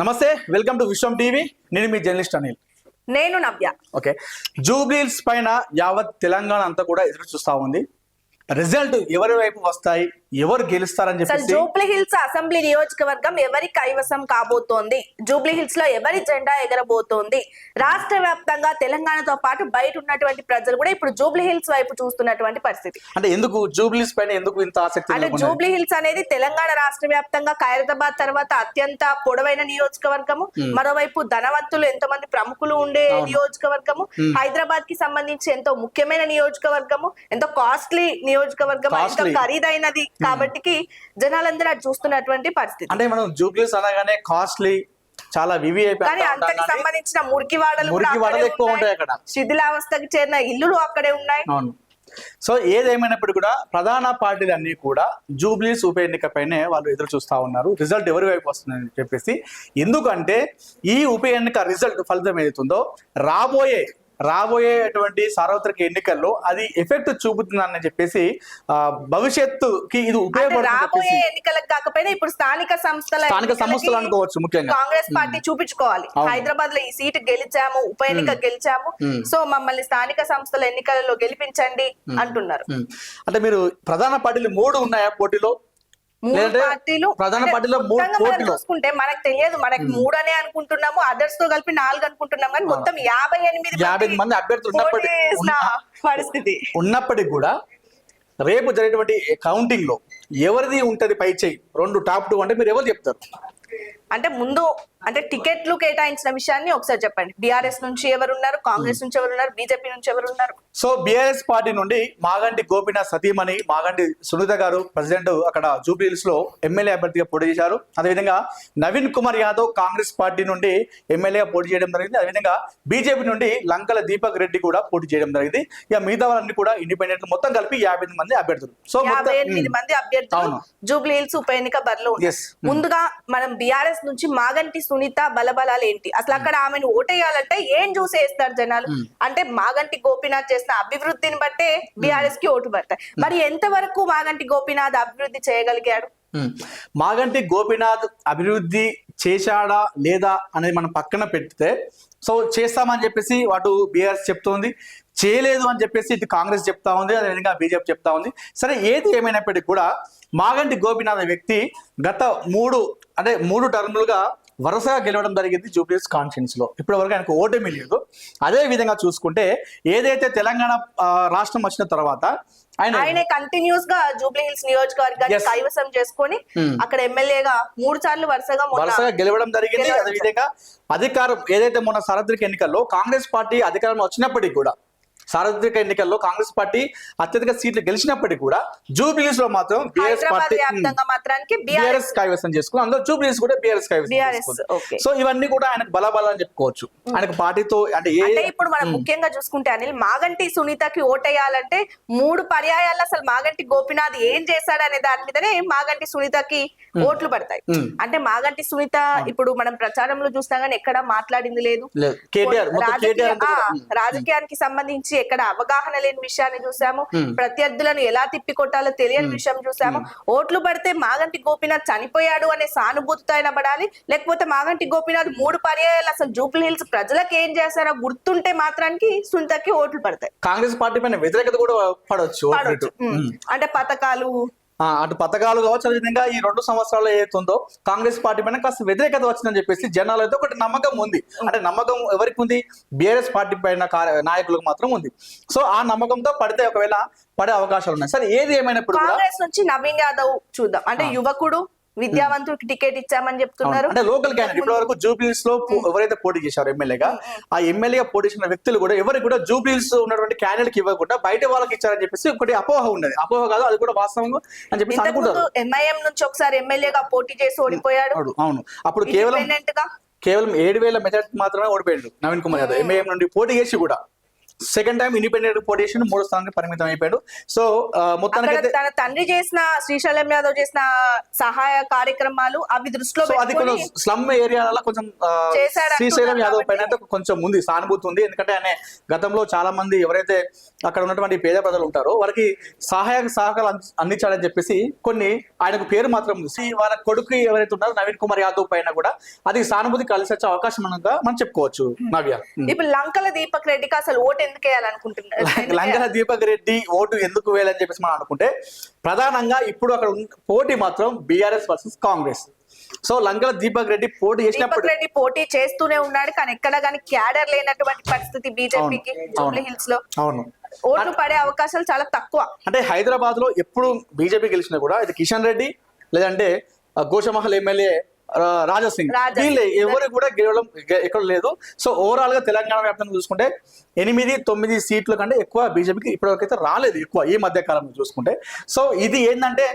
నమస్తే, welcome to Vishwam TV. నేను మీ journalist Anil. నేను నవ్య. ఓకే, జూబ్లీహిల్స్ పైన యావత్ తెలంగాణ అంతా కూడా ఎదురు చూస్తా ఉంది. రిజల్ట్ ఎవరి వైపు వస్తాయి, ఎవరు గెలుస్తారని చెప్పి జూబ్లీహిల్స్ అసెంబ్లీ నియోజకవర్గం ఎవరి కైవసం కాబోతోంది, జూబ్లీహిల్స్ లో ఎవరి జెండా ఎగరబోతోంది, రాష్ట్ర వ్యాప్తంగా తెలంగాణతో పాటు బయట ఉన్నటువంటి ప్రజలు కూడా ఇప్పుడు జూబ్లీహిల్స్ వైపు చూస్తున్నటువంటి పరిస్థితి. అంటే ఎందుకు జూబ్లీహిల్స్ పైన ఎందుకు ఇంత ఆసక్తి? అంటే జూబ్లీహిల్స్ అనేది తెలంగాణ రాష్ట్ర వ్యాప్తంగా ఖైరతాబాద్ తర్వాత అత్యంత పొడవైన నియోజకవర్గము, మరోవైపు ధనవంతులు ఎంతో మంది ప్రముఖులు ఉండే నియోజకవర్గము, హైదరాబాద్ కి సంబంధించి ఎంతో ముఖ్యమైన నియోజకవర్గము, ఎంతో కాస్ట్లీ నియోజకవర్గం, ఎంతో ఖరీదైనది కాబట్టి జనాలందరూ అది చూస్తున్నటువంటి పరిస్థితి. అంటే మనం జూబ్లీహిల్స్ అనగానే కాస్ట్లీ, చాలా కానీ అంతకు సంబంధించిన మురికివాడలు ఎక్కువ ఉంటాయి అక్కడ, శిథిలావస్థకి చేరిన ఇల్లులు అక్కడే ఉన్నాయి. సో ఏదేమైనప్పుడు కూడా ప్రధాన పార్టీలన్నీ కూడా జూబ్లీహిల్స్ ఉప ఎన్నికపైనే వాళ్ళు ఎదురు చూస్తా ఉన్నారు, రిజల్ట్ ఎవరి వైపు వస్తుందని చెప్పేసి. ఎందుకంటే ఈ ఉప ఎన్నిక రిజల్ట్ ఫలితం ఏదైతుందో రాబోయేటువంటి సార్వత్రిక ఎన్నికల్లో అది ఎఫెక్ట్ చూపుతుందని చెప్పేసి భవిష్యత్తుకి ఇది రాబోయే ఎన్నికలకు కాకపోయినా ఇప్పుడు స్థానిక సంస్థలు అనుకోవచ్చు. ముఖ్యంగా కాంగ్రెస్ పార్టీ చూపించుకోవాలి, హైదరాబాద్ లో ఈ సీటు గెలిచాము, ఉప ఎన్నిక గెలిచాము, సో మమ్మల్ని స్థానిక సంస్థల ఎన్నికలలో గెలిపించండి అంటున్నారు. అంటే మీరు ప్రధాన పార్టీలు 3 ఉన్నాయా పోటీలో? ప్రధాన పార్టీలో చూసుకుంటే మనకు తెలియదు, మనకి 3 అనే అనుకుంటున్నాము, అదర్స్ తో కలిపి 4 అనుకుంటున్నాం, కానీ మొత్తం 58 మంది అభ్యర్థులు పరిస్థితి ఉన్నప్పటికీ కూడా రేపు జరిగేటువంటి కౌంటింగ్ లో ఎవరిది ఉంటది పై చేయి? 2 టాప్ 2 అంటే మీరు ఎవరు చెప్తారు? అంటే ముందు అంటే టికెట్లు కేటాయించిన విషయాన్ని ఒకసారి చెప్పండి. బీఆర్ఎస్ నుంచి ఎవరున్నారు, కాంగ్రెస్ నుంచి ఎవరున్నారు, బీజేపీ నుంచి ఎవరున్నారు? సో బీఆర్ఎస్ పార్టీ నుండి మాగంటి గోపీనాథ్ సతీమణి మాగంటి సునీత గారు ప్రెసిడెంట్ అక్కడ జూబ్లీహిల్స్ లో ఎమ్మెల్యే అభ్యర్థిగా పోటీ చేశారు. అదేవిధంగా నవీన్ కుమార్ యాదవ్ కాంగ్రెస్ పార్టీ నుండి ఎమ్మెల్యేగా పోటీ చేయడం జరిగింది. అదేవిధంగా బీజేపీ నుండి లంకల దీపక్ రెడ్డి కూడా పోటీ చేయడం జరిగింది. ఇక మిగతా వాళ్ళన్ని కూడా ఇండిపెండెంట్, మొత్తం కలిపి 58 మంది అభ్యర్థులు. సో 58 మంది అభ్యర్థులు జూబ్లీహిల్స్ ఉప ఎన్నిక బరిలో ఉన్నారు. ముందుగా మనం బీఆర్ఎస్ నుంచి మాగంటి సునీత బలబలాలు ఏంటి, అసలు అక్కడ ఆమెను ఓటేయాలంటే ఏం చూసి వేస్తారు జనాలు? అంటే మాగంటి గోపీనాథ్ చేసిన అభివృద్ధిని బట్టే బీఆర్ఎస్ కి ఓటు పడతాయి. మరి ఎంతవరకు మాగంటి గోపీనాథ్ అభివృద్ధి చేయగలిగాడు? మాగంటి గోపీనాథ్ అభివృద్ధి చేశాడా లేదా అనేది మనం పక్కన పెడితే, సో చేస్తామని చెప్పేసి అటు బీఆర్ఎస్ చెప్తోంది, చేయలేదు అని చెప్పేసి ఇటు కాంగ్రెస్ చెప్తా ఉంది, అదేవిధంగా బీజేపీ చెప్తా ఉంది. సరే, ఏది ఏమైనప్పటికీ కూడా మాగంటి గోపీనాథ్ వ్యక్తి గత 3 టర్ములుగా వరుసగా గెలవడం జరిగింది జూబ్లీహిల్స్ కాన్ఫరెన్స్ లో. ఇప్పటి వరకు ఆయనకు ఓటమి లేదు. అదే విధంగా చూసుకుంటే ఏదైతే తెలంగాణ రాష్ట్రం వచ్చిన తర్వాత ఆయన కంటిన్యూస్ గా జూబ్లీహిల్స్ నియోజకవర్గాన్ని కైవసం చేసుకొని అక్కడ ఎమ్మెల్యేగా 3 సార్లు వరుసగా గెలవడం జరిగింది. అదేవిధంగా అధికారం ఏదైతే మొన్న సార్వత్రిక ఎన్నికల్లో కాంగ్రెస్ పార్టీ అధికారంలో వచ్చినప్పటికీ కూడా, సార్వత్రిక ఎన్నికల్లో కాంగ్రెస్ పార్టీ అత్యధిక సీట్లు గెలిచినప్పటికీ కూడా జూబ్లీహిల్స్ లో మాత్రం బీఆర్ఎస్ కైవసం చేసుకుని, అందులో జూబ్లీహిల్స్ కూడా బీఆర్ఎస్ కైవసం చేసుకుంది. సో ఇవన్నీ కూడా ఆయనకు బలబలని చెప్పుకోవచ్చు. ఆయనకు పార్టీతో అంటే ఇప్పుడు మనం ముఖ్యంగా చూసుకుంటే అనిల్, మాగంటి సునీతకి ఓటేయాలంటే 3 పర్యాయాలు అసలు మాగంటి గోపీనాథ్ ఏం చేశాడనే దాని మీదనే మాగంటి సునీతకి ఓట్లు పడతాయి. అంటే మాగంటి సునీత ఇప్పుడు మనం ప్రచారంలో చూసినా గానీ ఎక్కడ మాట్లాడింది లేదు. రాజకీయానికి సంబంధించి ఎక్కడ అవగాహన లేని విషయాన్ని చూసాము, ప్రత్యర్థులను ఎలా తిప్పి కొట్టాలో తెలియని విషయం చూసాము. ఓట్లు పడితే మాగంటి గోపీనాథ్ చనిపోయాడు అనే సానుభూతితో అయినా పడాలి, లేకపోతే మాగంటి గోపీనాథ్ 3 పర్యాయాలు అసలు జూబ్లీహిల్స్ ప్రజలకు ఏం చేశారో గుర్తుంటే మాత్రానికి సునీతకి ఓట్లు పడతాయి. కాంగ్రెస్ పార్టీ పైన వ్యతిరేకత కూడా పడవచ్చు. అంటే పథకాలు అటు పథకాలు కావచ్చు, అదేవిధంగా ఈ 2 సంవత్సరాలు ఏదైతుందో కాంగ్రెస్ పార్టీ పైన కాస్త వ్యతిరేకత వచ్చిందని చెప్పేసి జనాలు అయితే ఒకటి నమ్మకం ఉంది. అంటే నమ్మకం ఎవరికి ఉంది? బీఆర్ఎస్ పార్టీ పైన నాయకులకు మాత్రం ఉంది. సో ఆ నమ్మకంతో పడితే ఒకవేళ పడే అవకాశాలు ఉన్నాయి. సరే, ఏది ఏమైనప్పుడు కాంగ్రెస్ నుంచి నవీన్ యాదవ్ చూద్దాం. అంటే యువకుడు, విద్యావంతుడికి టికెట్ ఇచ్చామని చెప్తున్నారు. అంటే లోకల్ క్యాండిడేట్ ఇప్పటి వరకు జూబ్లీహిల్స్ లో ఎవరైతే పోటీ చేశారో ఎమ్మెల్యేగా, ఆ ఎమ్మెల్యేగా పోటీ చేసిన వ్యక్తులు కూడా ఎవరికి కూడా జూబ్లీహిల్స్ ఉన్నటువంటి క్యాండిడేట్ కి ఇవ్వకుండా బయట వాళ్ళకి ఇచ్చారని చెప్పేసి ఒకటి అపోహ ఉండేది. అపోహ కాదు, అది కూడా వాస్తవం అని చెప్పేసి అనుకుంటారు. ఎంఐఎం నుంచి ఒకసారి ఎమ్మెల్యేగా పోటీ చేసి ఓడిపోయాడు. అవును, అప్పుడు కేవలం 7,000 మెజార్టీ మాత్రమే ఓడిపోయాడు నవీన్ కుమార్ యాదవ్ ఎంఐఎం నుండి పోటీ చేసి కూడా. సెకండ్ టైం ఇండిపెండెంట్ పోటీ చేసి 3వ స్థానానికి పరిమితం అయిపోయాడు. సో మొత్తానికి అక్కడ తన తండ్రి చేసిన శ్రీశైలం యాదవ్ చేసిన సహాయ కార్యక్రమాలు అవి దృష్టిలో సో అది కొంచెం పెట్టుకొని స్లమ్ ఏరియాలలో కొంచెం చేశాడు శ్రీశైలం అంటున్నారు యాదవ్ పైన కాబట్టి. అయితే కొంచెం ఉంది, సానుభూతి ఉంది. ఎందుకంటే ఆయన గతంలో చాలా మంది ఎవరైతే అక్కడ ఉన్నటువంటి పేద ప్రజలు ఉంటారో వారికి సహకారాలు అందించాలని చెప్పేసి కొన్ని ఆయనకు పేరు మాత్రం ఉంది. వాళ్ళ కొడుకు ఎవరైతే ఉన్నారో నవీన్ కుమార్ యాదవ్ పైన కూడా అది సానుభూతి కలిసి వచ్చే అవకాశం ఉన్నగా మనం చెప్పుకోవచ్చు. నవ్య, ఇప్పుడు లంకల దీపక్ రెడ్డికి అసలు ఓటు ఎందుకు వేయాలనుకుంటున్నారు? లంకల దీపక్ రెడ్డి ఓటు ఎందుకు వేయాలని చెప్పేసి మనం అనుకుంటే ప్రధానంగా ఇప్పుడు అక్కడ పోటీ మాత్రం బీఆర్ఎస్ వర్సెస్ కాంగ్రెస్. సో లంకల దీపక్ రెడ్డి పోటీ చేసినప్పుడు దీపక్ రెడ్డి పోటీ చేస్తూనే ఉన్నాడు, కానీ ఎక్కడ కానీ క్యాడర్ లేనటువంటి పరిస్థితి బీజేపీకి జూబ్లీ హిల్స్ లో. అవును, ఓట్లు పడే అవకాశాలు చాలా తక్కువ. అంటే హైదరాబాద్ లో ఎప్పుడు బీజేపీ గెలిచినా కూడా ఇది కిషన్ రెడ్డి లేదంటే గోషమహల్ ఎమ్మెల్యే రాజాసింగ్ వీళ్ళు ఎవరు కూడా గెలవడం ఎక్కడ లేదు. సో ఓవరాల్ గా తెలంగాణ వ్యాప్తంగా చూసుకుంటే 8-9 సీట్ల కంటే ఎక్కువ బీజేపీకి ఇప్పటివరకు అయితే రాలేదు ఎక్కువ ఈ మధ్య కాలంలో చూసుకుంటే. సో ఇది ఏంటంటే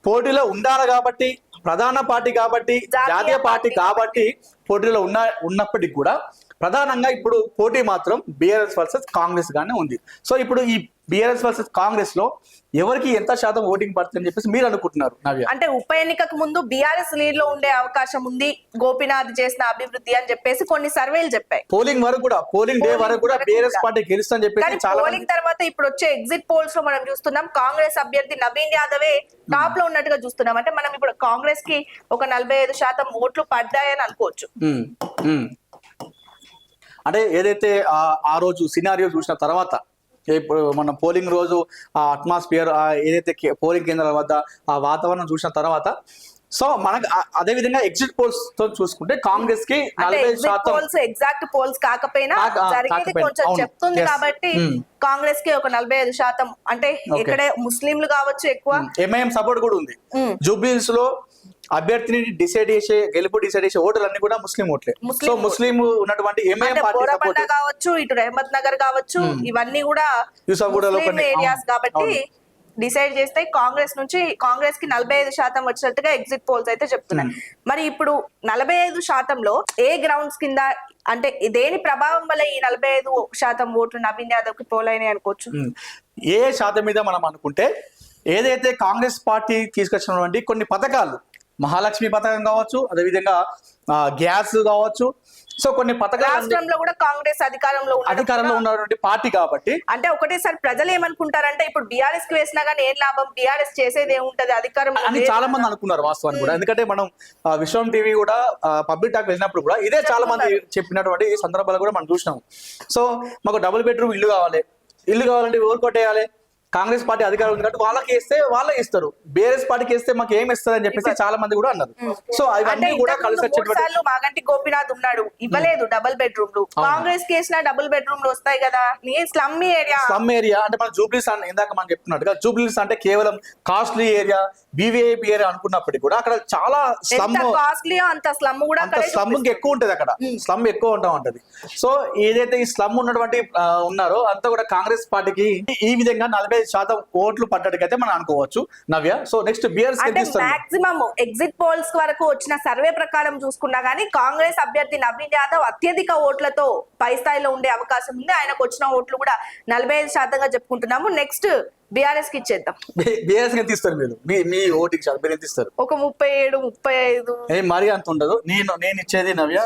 పోటీలో ఉండాలి కాబట్టి, ప్రధాన పార్టీ కాబట్టి, జాతీయ పార్టీ కాబట్టి పోటీలో ఉన్నప్పటికీ కూడా ప్రధానంగా ఇప్పుడు పోటీ మాత్రం బీఆర్ఎస్ వర్సెస్ కాంగ్రెస్ గానే ఉంది. సో ఇప్పుడు ఈ బీఆర్ఎస్ వర్సెస్ కాంగ్రెస్ లో ఎవరికి ఎంత శాతం ఓటింగ్ పడుతుందని చెప్పేసి మీరు అనుకుంటున్నారు నవ్య? అంటే ఉప ఎన్నికకు ముందు బీఆర్ఎస్ లీడ్ లో ఉండే అవకాశం ఉంది గోపీనాథ్ చేసిన అభివృద్ధి అని చెప్పేసి కొన్ని సర్వేలు చెప్పాయి. పోలింగ్ వరకు కూడా, పోలింగ్ డే వరకు కూడా బీఆర్ఎస్ పార్టీ గెలుస్తుందని చెప్పేసి చాలా పోలింగ్ తర్వాత ఇప్పుడు వచ్చే ఎగ్జిట్ పోల్స్ లో మనం చూస్తున్నాం కాంగ్రెస్ అభ్యర్థి నవీన్ యాదవే టాప్ లో ఉన్నట్టుగా చూస్తున్నాం. అంటే మనం ఇప్పుడు కాంగ్రెస్ కి ఒక 45% ఓట్లు పడ్డాయని అనుకోవచ్చు. అంటే ఏదైతే ఆ రోజు సినారియో చూసిన తర్వాత, ఇప్పుడు మన పోలింగ్ రోజు ఆ అట్మాస్ఫియర్, ఏదైతే పోలింగ్ కేంద్రాల వద్ద ఆ వాతావరణం చూసిన తర్వాత, సో మనకు అదే విధంగా ఎగ్జిట్ పోల్స్ తో చూసుకుంటే కాంగ్రెస్ కి 40% ఎగ్జాక్ట్ పోల్స్ కాకపోయినా జరిగేది కొంచెం చెప్తుంది కాబట్టి కాంగ్రెస్ కి ఒక 45%. అంటే ఇక్కడే ముస్లింలు కావచ్చు ఎక్కువ, ఎంఐఎం సపోర్ట్ కూడా ఉంది. జూబ్లీహిల్స్ లో అభ్యర్థిని గెలుపు డిసైడ్ చేసే ఓటర్లన్నీ కూడా ముస్లిం ఓట్లే. సో ముస్లిం ఉన్నటువంటి ఎంఐఎం పార్టీ సపోర్ట్ కావచ్చు, ఇటు రెహమత్ నగర్ కావచ్చు, ఇవన్నీ కూడా ఏరియాస్ కాబట్టి డిసైడ్ చేస్తే కాంగ్రెస్ కి 45% వచ్చినట్టుగా ఎగ్జిట్ పోల్స్ అయితే చెప్తున్నాయి. మరి ఇప్పుడు 45%లో ఏ గ్రౌండ్స్ కింద, అంటే దేని ప్రభావం వల్ల ఈ 45% ఓట్లు నవీన్ యాదవ్ కి పోలైనాయి అనుకోవచ్చు? ఏ శాతం మీద మనం అనుకుంటే ఏదైతే కాంగ్రెస్ పార్టీ తీసుకొచ్చినటువంటి కొన్ని పథకాలు, మహాలక్ష్మి పథకం కావచ్చు, అదేవిధంగా గ్యాస్ కావచ్చు, సో కొన్ని పథకాలు రాష్ట్రంలో కూడా కాంగ్రెస్ అధికారంలో ఉన్నటువంటి పార్టీ కాబట్టి, అంటే ఒకటేసారి ప్రజలు ఏమనుకుంటారంటే ఇప్పుడు బీఆర్ఎస్ కి వేసినా కానీ ఏం లాభం, బీఆర్ఎస్ చేసేది ఏముంటది అధికారం అని చాలా మంది అనుకున్నారు వాస్తవాన్ని కూడా. ఎందుకంటే మనం విశ్వం టీవీ కూడా పబ్లిక్ టాక్ వెళ్ళినప్పుడు కూడా ఇదే చాలా మంది చెప్పినటువంటి సందర్భాలు కూడా మనం చూసినాం. సో మాకు డబుల్ బెడ్రూమ్ ఇల్లు కావాలంటే ఎవరు కొట్టేయాలి, కాంగ్రెస్ పార్టీ అధికారం ఉంది కాబట్టి వాళ్ళకి వేస్తే వాళ్ళే ఇస్తారు, బీఆర్ఎస్ పార్టీకి వేస్తే మాకు ఏమి ఇస్తారు అని చెప్పేసి చాలా మంది కూడా అన్నారు. సో అవన్నీ కూడా కలిసి వచ్చేటువంటి మాగంటి గోపీనాథ్ ఉన్నాడు, ఇవ్వలేదు డబుల్ బెడ్రూమ్లు. కాంగ్రెస్ కి వేసిన డబుల్ బెడ్రూమ్లు వస్తాయి కదా. స్లమ్ ఏరియా అంటే మన జూబ్లీస్ ఇందాక మనం చెప్తున్నట్టుగా జూబ్లీస్ అంటే కేవలం కాస్ట్లీ ఏరియా, బీవీఐపీ ఏరియా అనుకున్నప్పటికీ కూడా అక్కడ చాలా స్లమ్, కాస్ట్లీ అంత స్లమ్ కూడా స్లమ్ ఎక్కువ ఉంటది, అక్కడ స్లమ్ ఎక్కువ ఉంటా ఉంటది. సో ఏదైతే ఈ స్లమ్ ఉన్నటువంటి ఉన్నారో అంతా కూడా కాంగ్రెస్ పార్టీకి ఈ విధంగా 40% ఓట్లు పడ్డట్టుకైతే మనం అనుకోవచ్చు Navya. So next BRS maximum exit polls వరకు వచ్చిన సర్వే ప్రకారం చూసుకున్నా గానీ కాంగ్రెస్ అభ్యర్థి నవీన్ యాదవ్ అత్యధిక ఓట్లతో పై స్థాయిలో ఉండే అవకాశం ఉంది. ఆయనకు వచ్చిన ఓట్లు కూడా 45% చెప్పుకుంటున్నాము. నెక్స్ట్ బీఆర్ఎస్ కి ఇచ్చేద్దాం. బీఆర్ఎస్ కి ఎంత ఇస్తారు మీరు? మీ ఓటింగ్ శాతం మీరు ఎంత ఇస్తారు? ఒక 37-35 మరీ అంత ఉండదు. నేను ఇచ్చేది నవ్య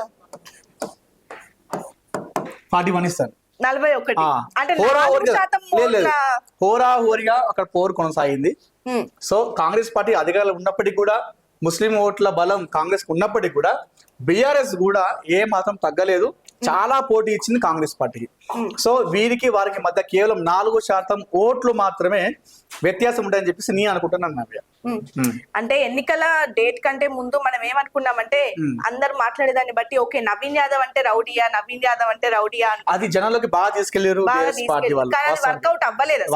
41 ఇస్తాను. 41 అంటే హోరాహోరీగా అక్కడ పోరు కొనసాగింది. సో కాంగ్రెస్ పార్టీ అధికారులు ఉన్నప్పటికీ కూడా, ముస్లిం ఓట్ల బలం కాంగ్రెస్ ఉన్నప్పటికీ కూడా బీఆర్ఎస్ కూడా ఏ మాత్రం తగ్గలేదు, చాలా పోటీ ఇచ్చింది కాంగ్రెస్ పార్టీకి. సో వీరికి వారికి మధ్య కేవలం 4% ఓట్లు మాత్రమే వ్యత్యాసం ఉంటాయని చెప్పేసి నేను అనుకుంటున్నాను నవ్య. అంటే ఎన్నికల డేట్ కంటే ముందు మనం ఏమనుకున్నామంటే అందరు మాట్లాడేదాన్ని బట్టి ఓకే నవీన్ యాదవ్ అంటే రౌడియా అది జనాల్లోకి బాగా తీసుకెళ్లారు పార్టీ వాళ్ళు.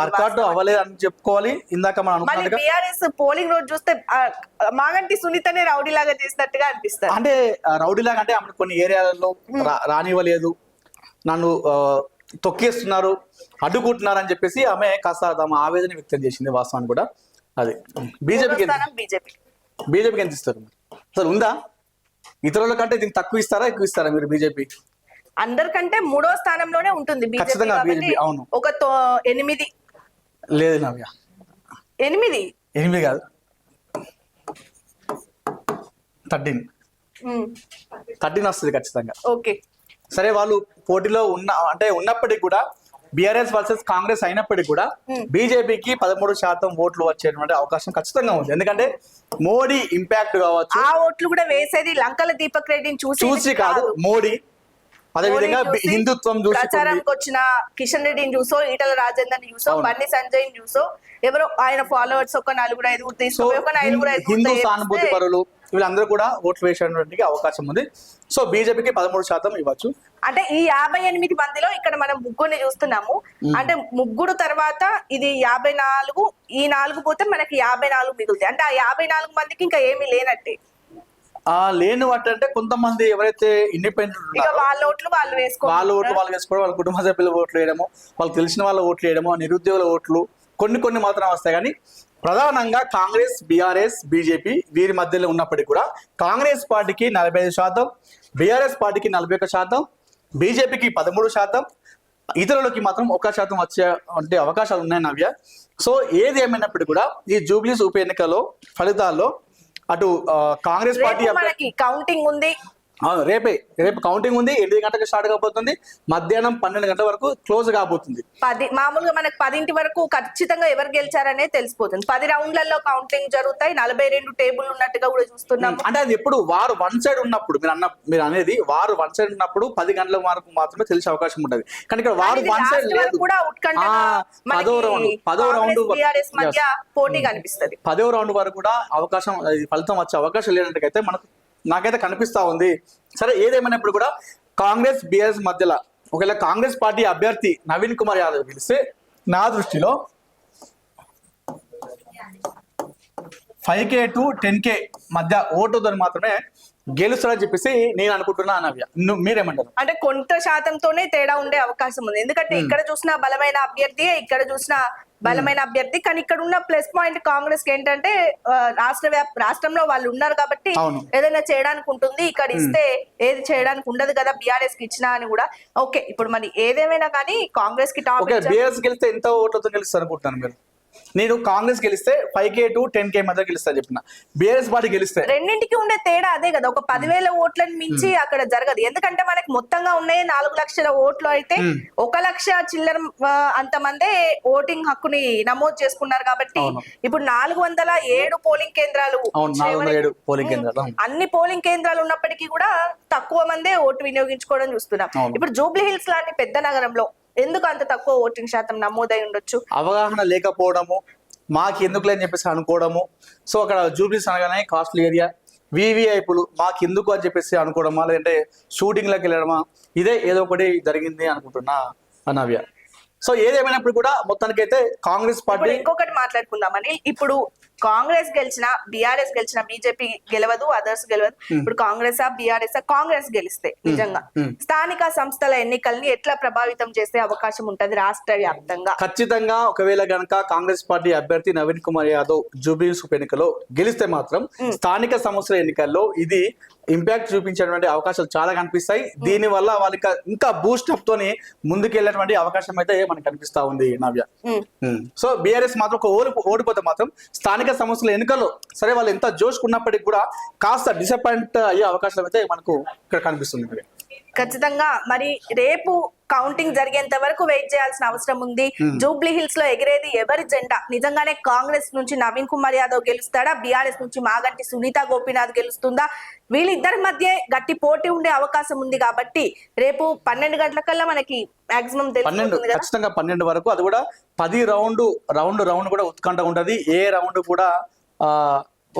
వర్కౌట్ అవ్వలేదు అని చెప్పుకోవాలి. ఇందాక మనం అనుకున్నట్టుగా బీఆర్ఎస్ పోలింగ్ రోజు చూస్తే మాగంటి సునీతనే రౌడీ లాగా చేసినట్టుగా అనిపిస్తుంది. అంటే రౌడీ లాగా అంటే ఆమె కొన్ని ఏరియాలలో రానివ్వలేదు, నన్ను తొక్కేస్తున్నారు, అడ్డుకుంటున్నారు అని చెప్పేసి ఆమె కాస్త తమ ఆవేదన వ్యక్తం చేసింది వాస్తవాన్ని కూడా. అది బీజేపీకి ఎంత ఇస్తారు? అసలు ఉందా? ఇతరుల కంటే దీనికి తక్కువ ఇస్తారా ఎక్కువ ఇస్తారా మీరు బీజేపీ? అందరికంటే 3వ స్థానంలోనే ఉంటుంది బీజేపీ ఖచ్చితంగా కాబట్టి BJP, అవును. ఒక 8 లేదు నవ్య, 8 కాదు 13 వస్తుంది ఖచ్చితంగా. ఓకే. సరే వాళ్ళు పోటీలో ఉన్నప్పటికీ కూడా బీఆర్ఎస్ వర్సెస్ కాంగ్రెస్ అయినప్పటికీ కూడా బీజేపీకి 13% ఓట్లు వచ్చేటువంటి అవకాశం ఖచ్చితంగా ఉంది. ఎందుకంటే మోడీ ఇంపాక్ట్ కావచ్చు, ఆ ఓట్లు కూడా వేసేది లంకల దీపక్ రెడ్డిని చూసి కాదు, మోడీ అదే విధంగా హిందుత్వం చూసి ప్రచారానికి వచ్చిన కిషన్ రెడ్డిని చూసో, ఈటల రాజేందర్ చూసో, బండి సంజయ్ చూసో, ఎవరో ఆయన ఫాలోవర్స్ ఒక 4-5 తీసుకుపోయి ఒక 5-5 హిందూ సానుభూతి పరులు వీళ్ళందరూ కూడా ఓట్లు వేసేటువంటి అవకాశం ఉంది. సో బీజేపీకి 13% ఇవ్వచ్చు. అంటే ఈ 58 మందిలో ఇక్కడ మనం ముగ్గురిని చూస్తున్నాము. అంటే ముగ్గురు తర్వాత ఇది 54, ఈ 4 పోతే మనకి 54 మిగులుతాయి. అంటే ఆ 54 మందికి ఇంకా ఏమీ లేనట్టే. లేని అంటే కొంతమంది ఎవరైతే ఇండిపెండెంట్ వాళ్ళ ఓట్లు వాళ్ళు వేసుకోవడం, వాళ్ళ కుటుంబ సభ్యుల ఓట్లు వేయడము, వాళ్ళకి తెలిసిన వాళ్ళ ఓట్లు వేయడము, నిరుద్యోగుల ఓట్లు కొన్ని మాత్రం వస్తాయి. కానీ ప్రధానంగా కాంగ్రెస్, బీఆర్ఎస్, బీజేపీ వీరి మధ్యలో ఉన్నప్పటికీ కూడా కాంగ్రెస్ పార్టీకి 45%, బీఆర్ఎస్ పార్టీకి 41%, బీజేపీకి 13%, ఇతరులకి మాత్రం 1% వచ్చే అంటే అవకాశాలు ఉన్నాయి నవ్య. సో ఏది ఏమైనప్పటికీ కూడా ఈ జూబ్లీస్ ఉప ఎన్నికలో ఫలితాల్లో అటు కాంగ్రెస్ పార్టీ మనకి కౌంటింగ్ ఉంది. రేపు కౌంటింగ్ ఉంది. 8 గంటలకు స్టార్ట్ కాబోతుంది. మధ్యాహ్నం 12 గంటల వరకు క్లోజ్ కాబోతుంది. మామూలుగా మనకు 10 వరకు ఖచ్చితంగా ఎవరు గెలిచారనే తెలిసిపోతుంది. 10 రౌండ్లలో కౌంటింగ్ జరుగుతాయి. 42 టేబుల్ ఉన్నట్టుగా కూడా చూస్తున్నాం. అంటే అది ఎప్పుడు వారు వన్ సైడ్ ఉన్నప్పుడు మీరు అనేది వారు వన్ సైడ్ ఉన్నప్పుడు 10 గంటల వరకు మాత్రమే తెలిసే అవకాశం ఉంటుంది. కానీ ఇక్కడ వారు వన్ సైడ్ లేదు. 10వ రౌండ్ మధ్య పోటీ కనిపిస్తుంది. 10వ రౌండ్ వరకు కూడా అవకాశం ఫలితం వచ్చే అవకాశం లేనట్టుకైతే నాకైతే కనిపిస్తా ఉంది. సరే ఏదేమైనప్పుడు కూడా కాంగ్రెస్ బీఆర్ఎస్ మధ్యలో ఒకవేళ కాంగ్రెస్ పార్టీ అభ్యర్థి నవీన్ కుమార్ యాదవ్ గెలిస్తే నా దృష్టిలో 5K to 10K మధ్య ఓటుతో మాత్రమే గెలుస్తాడని చెప్పేసి నేను అనుకుంటున్నా. నవ్య, మీరేమంటారు? అంటే కొంత శాతంతోనే తేడా ఉండే అవకాశం ఉంది. ఎందుకంటే ఇక్కడ చూసిన బలమైన అభ్యర్థి, ఇక్కడ చూసిన బలమైన అభ్యర్థి. కానీ ఇక్కడ ఉన్న ప్లస్ పాయింట్ కాంగ్రెస్ కి ఏంటంటే రాష్ట్రంలో వాళ్ళు ఉన్నారు కాబట్టి ఏదైనా చేయడానికి ఉంటుంది. ఇక్కడ ఇస్తే ఏది చేయడానికి ఉండదు కదా బీఆర్ఎస్ కి ఇచ్చినా అని కూడా. ఓకే, ఇప్పుడు మరి ఏదేమైనా కానీ కాంగ్రెస్ కి టాప్. బీఆర్ఎస్ గెలిస్తే ఎంత ఓట్లతో గెలుస్తారు అనుకుంటున్నాను మీరు? నేను కాంగ్రెస్ గెలిస్తే 5K to 10K మధ్య గెలుస్తా చెప్పిన. బీఆర్ఎస్ పార్టీ గెలిస్తే రెండింటికి ఉండే తేడా అదే కదా. ఒక 10,000 ఓట్లను మించి అక్కడ జరగదు. ఎందుకంటే మనకి మొత్తంగా ఉన్నాయి 4 లక్షల ఓట్లు. అయితే 1 లక్ష చిల్లర అంతమందే ఓటింగ్ హక్కుని నమోదు చేసుకున్నారు కాబట్టి ఇప్పుడు 407 పోలింగ్ కేంద్రాలు, అన్ని పోలింగ్ కేంద్రాలు ఉన్నప్పటికీ కూడా తక్కువ మందే ఓటు వినియోగించుకోవడం చూస్తున్నాం. ఇప్పుడు జూబ్లీ హిల్స్ లాంటి పెద్ద నగరంలో ఎందుకు అంత తక్కువ ఓటింగ్ శాతం నమోదై ఉండొచ్చు? అవగాహన లేకపోవడము, మాకు ఎందుకు అని చెప్పేసి అనుకోవడము. సో అక్కడ జూబ్లీస్ అనగానే కాస్ట్లీ ఏరియా, వివిఐపులు మాకు ఎందుకు అని చెప్పేసి అనుకోవడమా, లేదంటే షూటింగ్లోకి వెళ్ళడమా, ఇదే ఏదో ఒకటి జరిగింది అనుకుంటున్నా నవ్య. సో ఏదేమైనప్పుడు కూడా మొత్తానికైతే కాంగ్రెస్ పార్టీ. ఇంకొకటి మాట్లాడుకుందామని, ఇప్పుడు కాంగ్రెస్ గెలిచిన, బీఆర్ఎస్ గెలిచిన, బీజేపీ గెలవదు, అదర్స్ గెలవదు. ఇప్పుడు కాంగ్రెస్ గెలిస్తే నిజంగా స్థానిక సంస్థల ఎన్నికల్ని ఎట్లా ప్రభావితం చేసే అవకాశం ఉంటది రాష్ట్ర వ్యాప్తంగా? ఖచ్చితంగా ఒకవేళ గనక కాంగ్రెస్ పార్టీ అభ్యర్థి నవీన్ కుమార్ యాదవ్ జూబ్లీహిల్స్ ఉప ఎన్నికలో గెలిస్తే మాత్రం స్థానిక సంస్థల ఎన్నికల్లో ఇది ఇంపాక్ట్ చూపించేటువంటి అవకాశాలు చాలా కనిపిస్తాయి. దీని వల్ల వాళ్ళకి ఇంకా బూస్ట్ అప్ తోని ముందుకెళ్ళేటువంటి అవకాశం అయితే మనకు కనిపిస్తా ఉంది నవ్య. సో బీఆర్ఎస్ మాత్రం ఓడిపోతే మాత్రం స్థానిక సంస్థల ఎన్నికల్లో సరే వాళ్ళు ఎంత జోష్కున్నప్పటికీ కూడా కాస్త డిసప్పాయింట్ అయ్యే అవకాశాలు అయితే మనకు ఇక్కడ కనిపిస్తుంది. ఖచ్చితంగా మరి రేపు కౌంటింగ్ జరిగేంత వరకు వెయిట్ చేయాల్సిన అవసరం ఉంది. జూబ్లీ హిల్స్ లో ఎగిరేది ఎవరి జెండా? నిజంగానే కాంగ్రెస్ నుంచి నవీన్ కుమార్ యాదవ్ గెలుస్తాడా? బీఆర్ఎస్ నుంచి మాగంటి సునీత గోపీనాథ్ గెలుస్తుందా? వీళ్ళిద్దరి మధ్య గట్టి పోటీ ఉండే అవకాశం ఉంది కాబట్టి రేపు 12 గంటలకల్లా మనకి మాక్సిమం ఖచ్చితంగా 12 వరకు, అది కూడా 10 రౌండ్ కూడా ఉత్కంఠ ఉంటది. ఏ రౌండ్ కూడా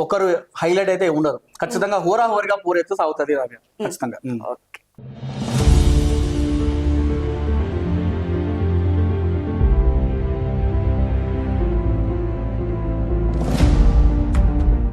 ఒకరు హైలైట్ అయితే ఉండదు. ఖచ్చితంగా హోరాహోరీగా పోరైతే సాగుతుంది ఖచ్చితంగా.